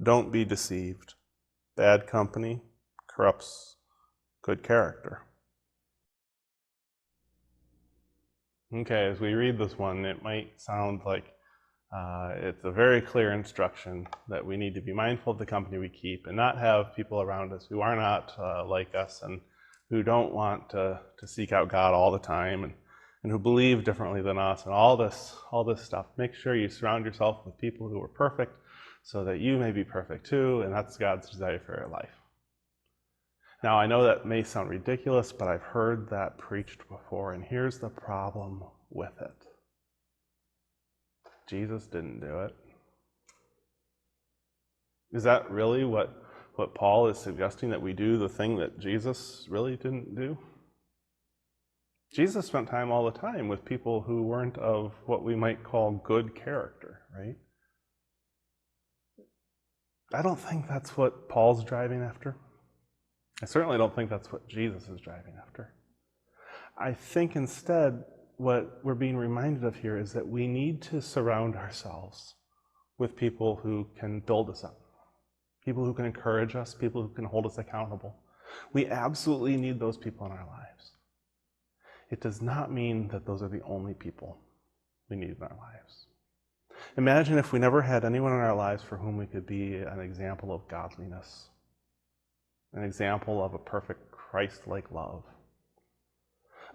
don't be deceived. Bad company corrupts good character. Okay, as we read this one, it might sound like it's a very clear instruction that we need to be mindful of the company we keep and not have people around us who are not like us and who don't want to seek out God all the time and who believe differently than us and all this stuff. Make sure you surround yourself with people who are perfect so that you may be perfect too, and that's God's desire for your life. Now, I know that may sound ridiculous, but I've heard that preached before, and here's the problem with it. Jesus didn't do it. Is that really what Paul is suggesting, that we do the thing that Jesus really didn't do? Jesus spent time all the time with people who weren't of what we might call good character, right? I don't think that's what Paul's driving after. I certainly don't think that's what Jesus is driving after. I think instead what we're being reminded of here is that we need to surround ourselves with people who can build us up, people who can encourage us, people who can hold us accountable. We absolutely need those people in our lives. It does not mean that those are the only people we need in our lives. Imagine if we never had anyone in our lives for whom we could be an example of godliness, an example of a perfect Christ-like love.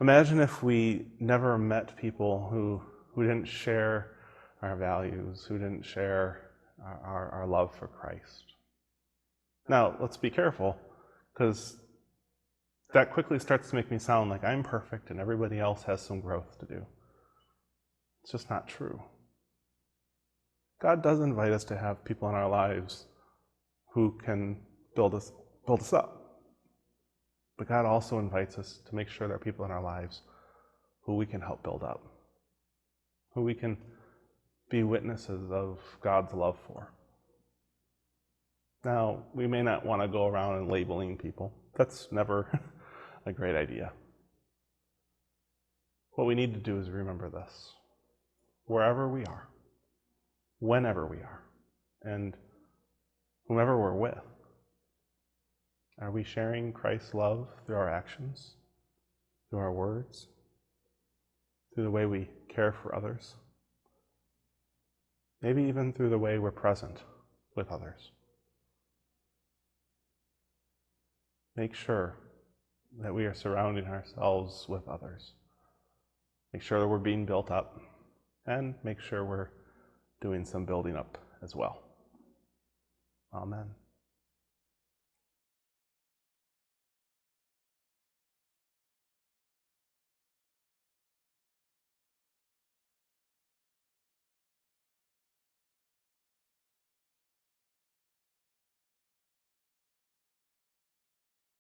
Imagine if we never met people who didn't share our values, who didn't share our love for Christ. Now, let's be careful, because that quickly starts to make me sound like I'm perfect and everybody else has some growth to do. It's just not true. God does invite us to have people in our lives who can build us up. But God also invites us to make sure there are people in our lives who we can help build up, who we can be witnesses of God's love for. Now, we may not want to go around and labeling people. That's never a great idea. What we need to do is remember this. Wherever we are, whenever we are, and whomever we're with, are we sharing Christ's love through our actions, through our words, through the way we care for others? Maybe even through the way we're present with others. Make sure that we are surrounding ourselves with others. Make sure that we're being built up, and make sure we're doing some building up as well. Amen.